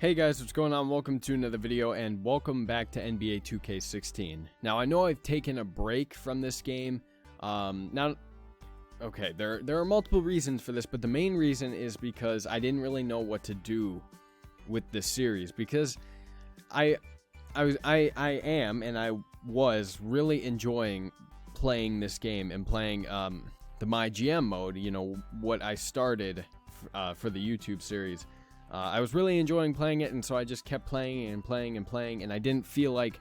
Hey guys, what's going on? Welcome to another video and welcome back to NBA 2K16. Now I know I've taken a break from this game. There are multiple reasons for this, but the main reason is because I didn't really know what to do with this series, because I was really enjoying playing this game and playing the MyGM mode, you know, what I started for the YouTube series. I was really enjoying playing it, and so I just kept playing and playing and playing, and I didn't feel like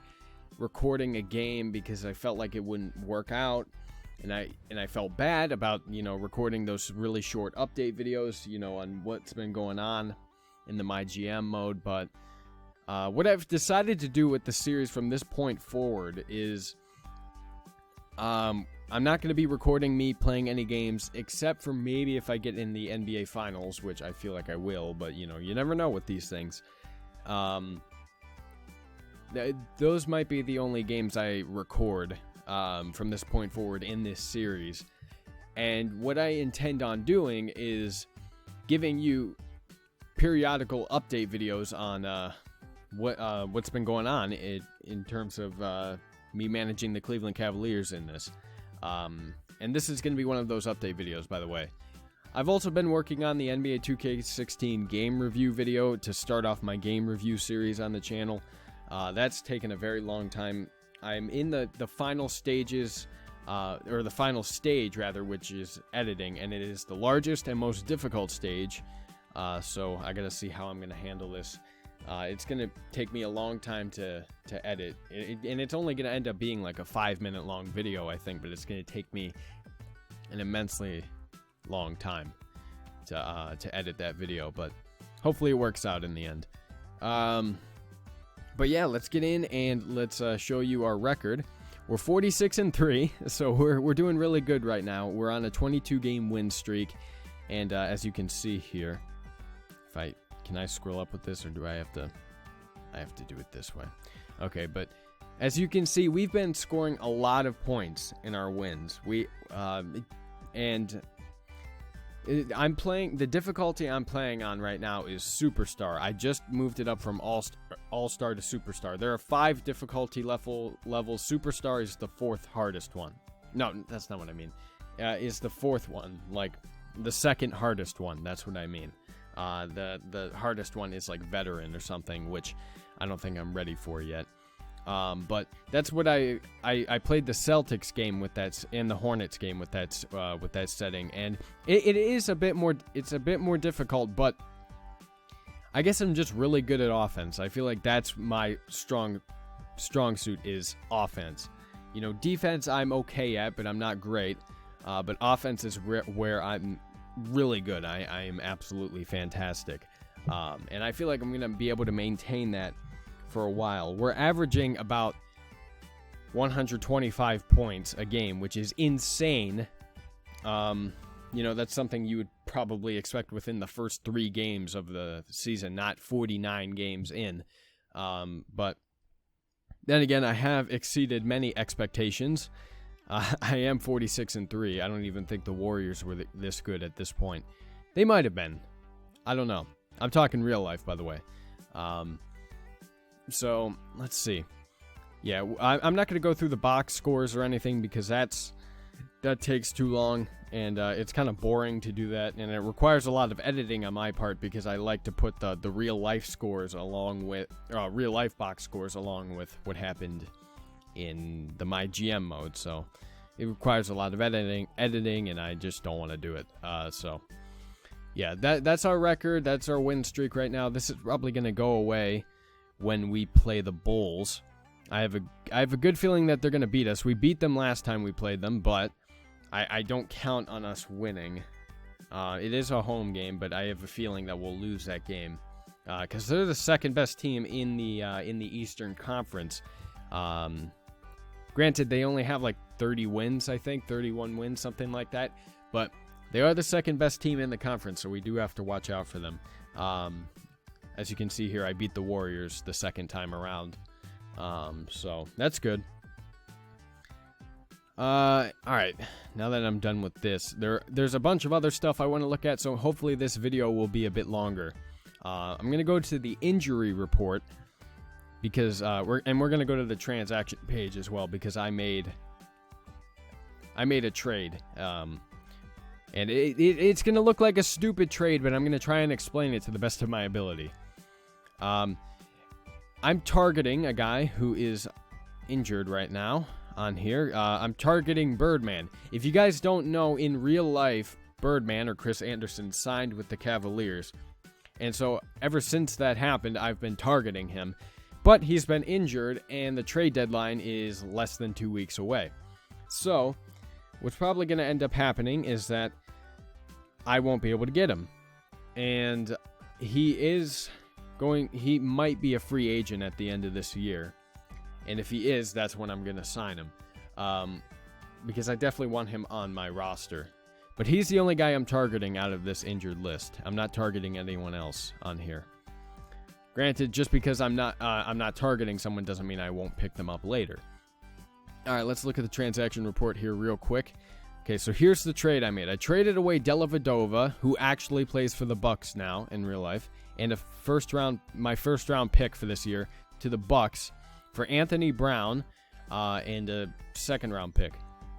recording a game because I felt like it wouldn't work out, and I felt bad about, you know, recording those really short update videos, you know, on what's been going on in the MyGM mode. But what I've decided to do with the series from this point forward is I'm not going to be recording me playing any games, except for maybe if I get in the NBA Finals, which I feel like I will, but, you know, you never know with these things. Those might be the only games I record from this point forward in this series. And what I intend on doing is giving you periodical update videos on what's been going on in terms of me managing the Cleveland Cavaliers in this. And this is going to be one of those update videos, by the way. I've also been working on the NBA 2K16 game review video to start off my game review series on the channel. That's taken a very long time. I'm in the final stages, or the final stage rather, which is editing, and it is the largest and most difficult stage. So I gotta see how I'm gonna handle this. It's going to take me a long time to edit, and it's only going to end up being like a 5-minute long video, I think, but it's going to take me an immensely long time to edit that video, but hopefully it works out in the end. But yeah, let's get in and let's show you our record. We're 46-3, so we're doing really good right now. We're on a 22-game win streak, and as you can see here, can I scroll up with this, or do I have to do it this way? Okay, but as you can see, we've been scoring a lot of points in our wins. The difficulty I'm playing on right now is Superstar. I just moved it up from All-Star to Superstar. There are 5 difficulty levels. Superstar is the 4th hardest one. No, that's not what I mean. Is the 4th one, like the 2nd hardest one. That's what I mean. The hardest one is like veteran or something, which I don't think I'm ready for yet. But that's what I played the Celtics game with that, and the Hornets game with that setting, and it is a bit more. It's a bit more difficult, but I guess I'm just really good at offense. I feel like that's my strong suit is offense. You know, defense I'm okay at, but I'm not great. But offense is where I'm really good. I am absolutely fantastic, and I feel like I'm going to be able to maintain that for a while. We're averaging about 125 points a game, which is insane. You know, that's something you would probably expect within the first 3 games of the season, not 49 games in. But then again, I have exceeded many expectations. I am 46-3. I don't even think the Warriors were this good at this point. They might have been. I don't know. I'm talking real life, by the way. So, let's see. Yeah, I'm not going to go through the box scores or anything, because that takes too long, and it's kind of boring to do that, and it requires a lot of editing on my part, because I like to put the real-life scores along with... real-life box scores along with what happened in the MyGM mode, so it requires a lot of editing, and I just don't want to do it. So yeah, that's our record. That's our win streak right now. This is probably going to go away when we play the Bulls. I have a good feeling that they're going to beat us. We beat them last time we played them, but I don't count on us winning. It is a home game, but I have a feeling that we'll lose that game, because they're the second best team in the Eastern Conference. Granted, they only have like 30 wins, I think, 31 wins, something like that. But they are the second best team in the conference, so we do have to watch out for them. As you can see here, I beat the Warriors the second time around. So that's good. Alright, now that I'm done with this, there's a bunch of other stuff I want to look at, so hopefully this video will be a bit longer. I'm going to go to the injury report because we're going to go to the transaction page as well because I made a trade. And it's going to look like a stupid trade, but I'm going to try and explain it to the best of my ability. I'm targeting a guy who is injured right now on here. I'm targeting Birdman. If you guys don't know, in real life, Birdman or Chris Anderson signed with the Cavaliers. And so ever since that happened, I've been targeting him. But he's been injured, and the trade deadline is less than 2 weeks away. So what's probably going to end up happening is that I won't be able to get him. And he might be a free agent at the end of this year. And if he is, that's when I'm going to sign him. Because I definitely want him on my roster. But he's the only guy I'm targeting out of this injured list. I'm not targeting anyone else on here. Granted, just because I'm not targeting someone doesn't mean I won't pick them up later. All right, let's look at the transaction report here real quick. Okay, so here's the trade I made. I traded away Dellavedova, who actually plays for the Bucks now in real life, and my first round pick for this year to the Bucks for Anthony Brown and a second round pick.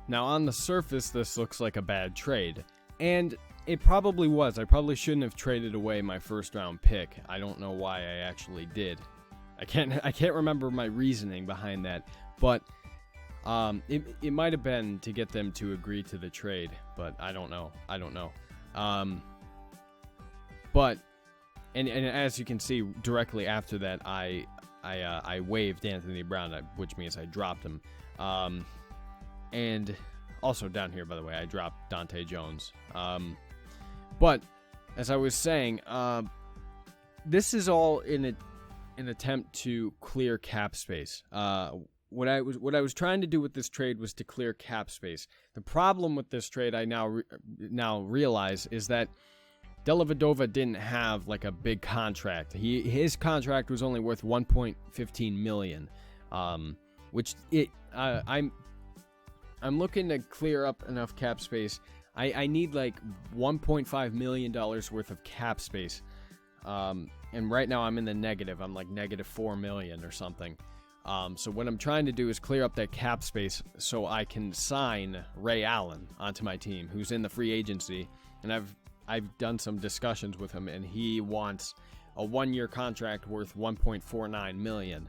Now, on the surface, this looks like a bad trade, and it probably was. I probably shouldn't have traded away my first round pick. I don't know why I actually did. I can't remember my reasoning behind that, but it might have been to get them to agree to the trade, but I don't know. But as you can see, directly after that, I waived Anthony Brown, which means I dropped him. And also down here, by the way, I dropped Dante Jones. But as I was saying, this is all in an attempt to clear cap space. What I was trying to do with this trade was to clear cap space. The problem with this trade, I now realize, is that Dellavedova didn't have like a big contract. His contract was only worth $1.15 million, which I'm looking to clear up enough cap space. I need like $1.5 million worth of cap space, and right now I'm in the negative. I'm like negative $4 million or something. So what I'm trying to do is clear up that cap space so I can sign Ray Allen onto my team, who's in the free agency, and I've done some discussions with him, and he wants a 1-year contract worth $1.49 million.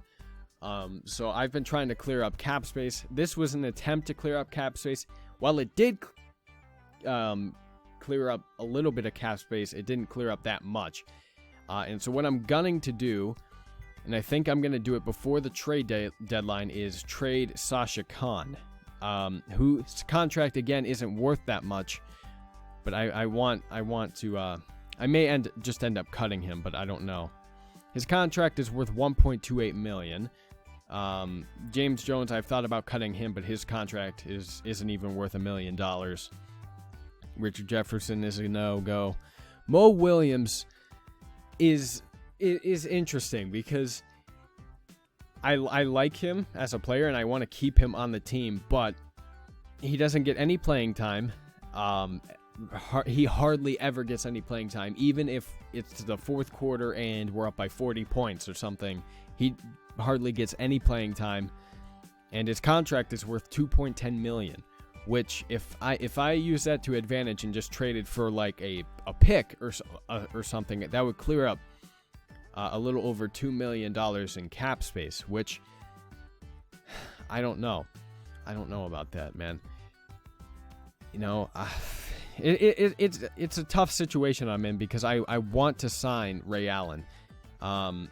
So I've been trying to clear up cap space. This was an attempt to clear up cap space. While it did clear up a little bit of cap space, it didn't clear up that much. And so what I'm gunning to do, and I think I'm going to do it before the trade deadline, is trade Sasha Khan, whose contract, again, isn't worth that much. But I want to, I may end up cutting him, but I don't know. His contract is worth $1.28 million. James Jones, I've thought about cutting him, but his contract isn't even worth $1 million. Richard Jefferson is a no-go. Mo Williams is interesting because I like him as a player and I want to keep him on the team, but he doesn't get any playing time. He hardly ever gets any playing time, even if it's the fourth quarter and we're up by 40 points or something. He hardly gets any playing time, and his contract is worth $2.10 million, which if I use that to advantage and just traded for like a pick or something, that would clear up a little over $2 million in cap space, which I don't know about that, man. You know, it's a tough situation I'm in because I want to sign Ray Allen, and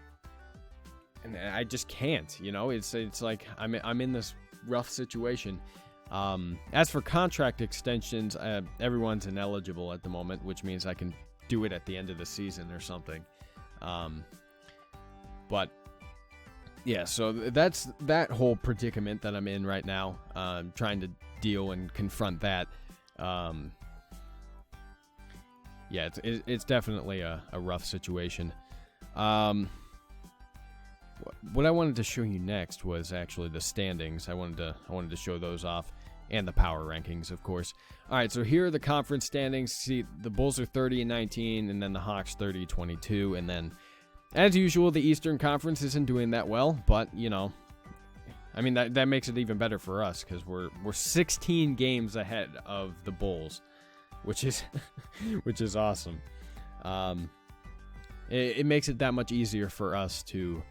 I just can't. You know, it's like I'm in this rough situation. As for contract extensions, everyone's ineligible at the moment, which means I can do it at the end of the season or something. But yeah, so that's that whole predicament that I'm in right now. Trying to deal and confront that. Yeah, it's definitely a rough situation. What I wanted to show you next was actually the standings. I wanted to show those off. and the power rankings, of course. All right, so here are the conference standings. See, the Bulls are 30-19, and then the Hawks 30-22, and then, as usual, the Eastern Conference isn't doing that well, but, I mean, that makes it even better for us, because we're 16 games ahead of the Bulls, which is awesome. It makes it that much easier for us to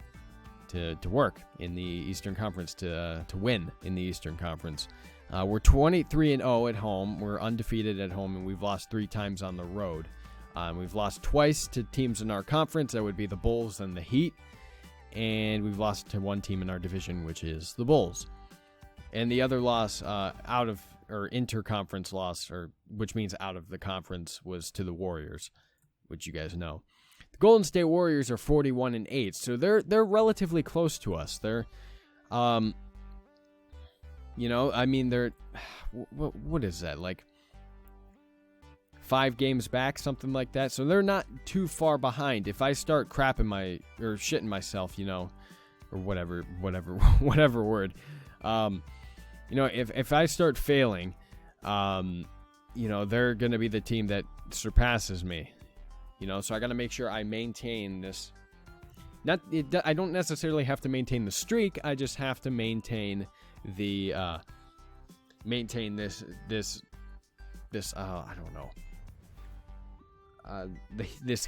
work in the Eastern Conference, to win in the Eastern Conference. We're 23-0 at home. We're undefeated at home, and we've lost 3 times on the road. We've lost twice to teams in our conference. That would be the Bulls and the Heat. And we've lost to one team in our division, which is the Bulls. And the other loss interconference loss, which means out of the conference, was to the Warriors, which you guys know. The Golden State Warriors are 41-8, so they're relatively close to us. They're, I mean, they're, what is that, like 5 games back, something like that. So they're not too far behind. If I start shitting myself, or whatever word, if I start failing, they're going to be the team that surpasses me, so I got to make sure I maintain this. I don't necessarily have to maintain the streak. I just have to maintain the, I don't know. This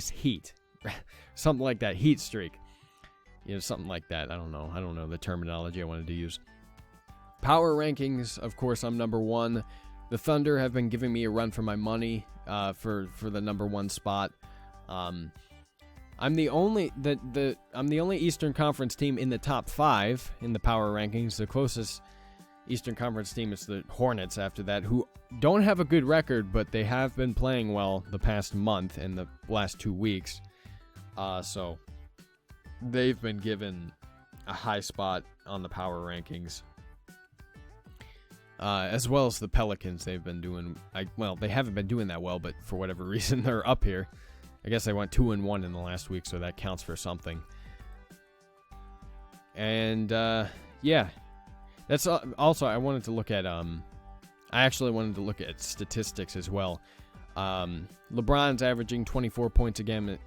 heat, something like that, heat streak, something like that. I don't know the terminology I wanted to use. Power rankings, of course, I'm number 1. The Thunder have been giving me a run for my money for the number 1 spot. I'm the only Eastern Conference team in the top 5 in the power rankings. The closest Eastern Conference team is the Hornets after that, who don't have a good record, but they have been playing well the past month and the last 2 weeks. So they've been given a high spot on the power rankings. As well as the Pelicans. They've been doing, they haven't been doing that well, but for whatever reason, they're up here. I guess they went 2-1 in the last week, so that counts for something. And, yeah. That's also, I wanted to look at, I actually wanted to look at statistics as well. LeBron's averaging 24 points a game.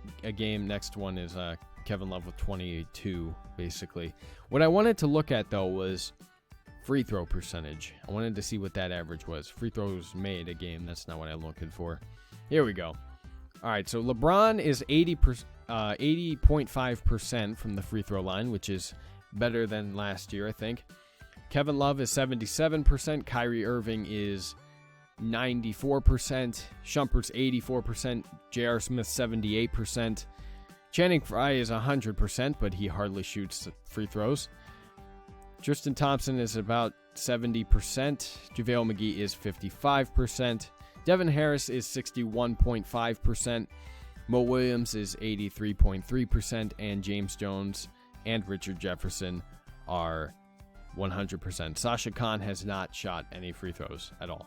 Next one is Kevin Love with 22, basically. What I wanted to look at, though, was free throw percentage. I wanted to see what that average was. Free throws made a game. That's not what I'm looking for. Here we go. All right, so LeBron is 80.5% from the free throw line, which is better than last year, I think. Kevin Love is 77%. Kyrie Irving is 94%. Shumpert's 84%. J.R. Smith 78%. Channing Frye is 100%, but he hardly shoots free throws. Tristan Thompson is about 70%. JaVale McGee is 55%. Devin Harris is 61.5%. Mo Williams is 83.3%. And James Jones and Richard Jefferson are 100%. Sasha Khan has not shot any free throws at all.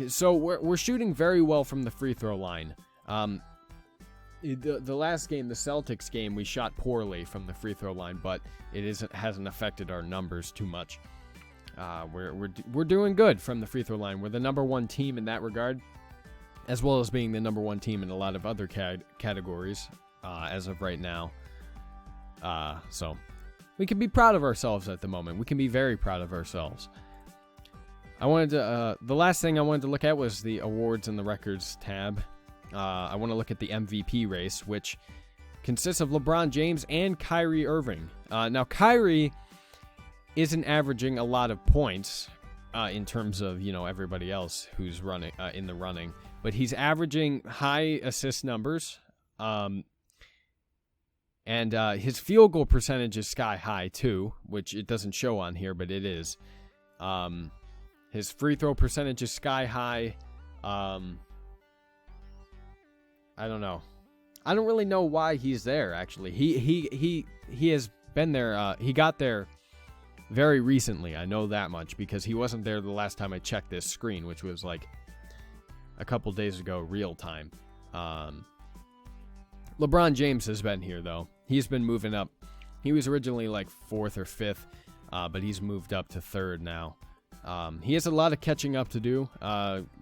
So we're shooting very well from the free throw line. The last game, the Celtics game, we shot poorly from the free throw line, but it hasn't affected our numbers too much. We're doing good from the free throw line. We're the number 1 team in that regard, as well as being the number 1 team in a lot of other categories as of right now. So we can be proud of ourselves at the moment. We can be very proud of ourselves. The last thing I wanted to look at was the awards and the records tab. I want to look at the MVP race, which consists of LeBron James and Kyrie Irving. Now, Kyrie isn't averaging a lot of points in terms of, everybody else who's running in the running, but he's averaging high assist numbers. And his field goal percentage is sky high too, which it doesn't show on here, but it is. His free throw percentage is sky high. I don't know. I don't really know why he's there, actually. He has been there. He got there very recently. I know that much because he wasn't there the last time I checked this screen, which was like a couple days ago, real time. LeBron James has been here, though. He's been moving up. He was originally like 4th or 5th. but he's moved up to third now. He has a lot of catching up to do.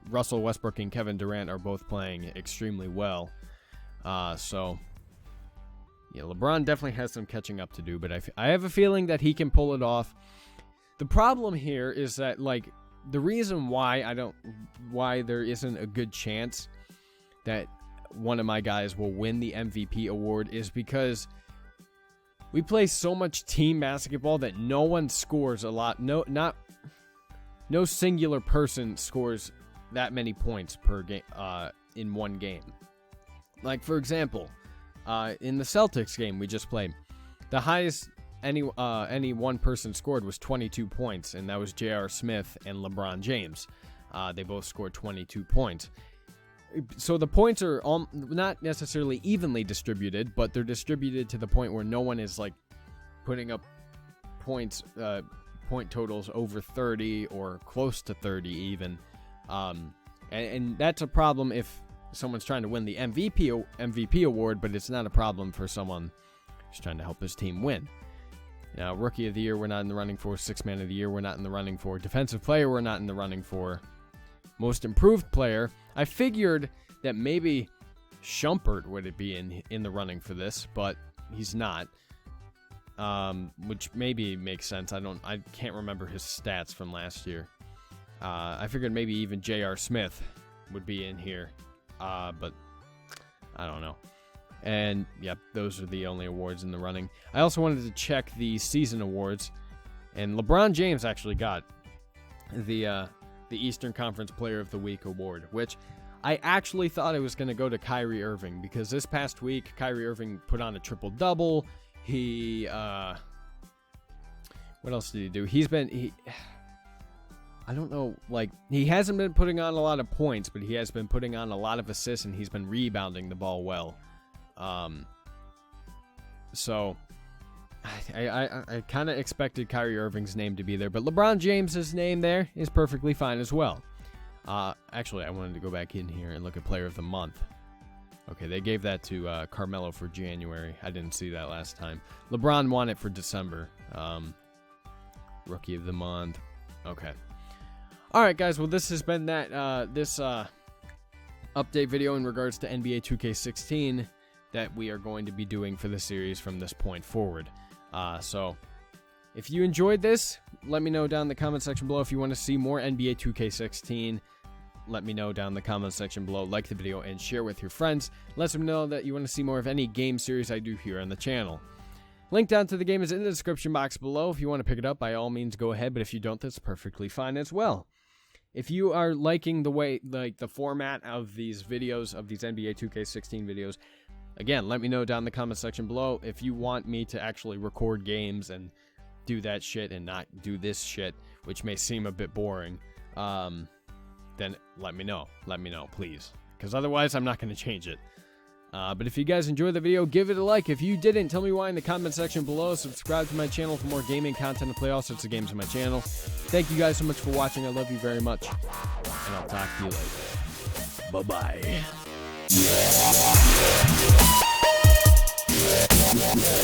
Russell Westbrook and Kevin Durant are both playing extremely well. So, yeah, LeBron definitely has some catching up to do, but I have a feeling that he can pull it off. The problem here is that, like, the reason why there isn't a good chance that one of my guys will win the MVP award is because we play so much team basketball that no one scores a lot. No singular person scores that many points per game in one game. Like, for example, in the Celtics game we just played, the highest any one person scored was 22 points, and that was J.R. Smith and LeBron James. They both scored 22 points. So the points are not necessarily evenly distributed, but they're distributed to the point where no one is, like, putting up points, point totals over 30 or close to 30 even. And that's a problem if someone's trying to win the MVP award, but it's not a problem for someone who's trying to help his team win. Now, Rookie of the Year, we're not in the running for. Sixth Man of the Year, we're not in the running for. Defensive Player, we're not in the running for. Most Improved Player, I figured that maybe Shumpert would be in the running for this, but he's not. Which maybe makes sense. I can't remember his stats from last year. I figured maybe even J.R. Smith would be in here, but I don't know. And yep, those are the only awards in the running. I also wanted to check the season awards, and LeBron James actually got the Eastern Conference Player of the Week award, which I actually thought it was going to go to Kyrie Irving, because this past week Kyrie Irving put on a triple-double. He what else did he do? I don't know, like, he hasn't been putting on a lot of points, but he has been putting on a lot of assists, and he's been rebounding the ball well. So I kind of expected Kyrie Irving's name to be there, but LeBron James's name there is perfectly fine as well. Actually, I wanted to go back in here and look at Player of the Month. Okay, they gave that to Carmelo for January. I didn't see that last time. LeBron won it for December. Rookie of the Month. Okay. All right, guys. Well, this has been that update video in regards to NBA 2K16 that we are going to be doing for the series from this point forward. So if you enjoyed this, let me know down in the comment section below. If you want to see more NBA 2K16, let me know down in the comment section below. Like the video and share with your friends. Let them know that you want to see more of any game series I do here on the channel. Link down to the game is in the description box below. If you want to pick it up, by all means go ahead, but if you don't, that's perfectly fine as well. If you are liking the way, like, the format of these videos, of these NBA 2K16 videos, again, let me know down in the comment section below. If you want me to actually record games and do that shit and not do this shit, which may seem a bit boring, then let me know. Let me know, please. Because otherwise, I'm not going to change it. But if you guys enjoyed the video, give it a like. If you didn't, tell me why in the comment section below. Subscribe to my channel for more gaming content and play all sorts of games on my channel. Thank you guys so much for watching. I love you very much. And I'll talk to you later. Bye-bye.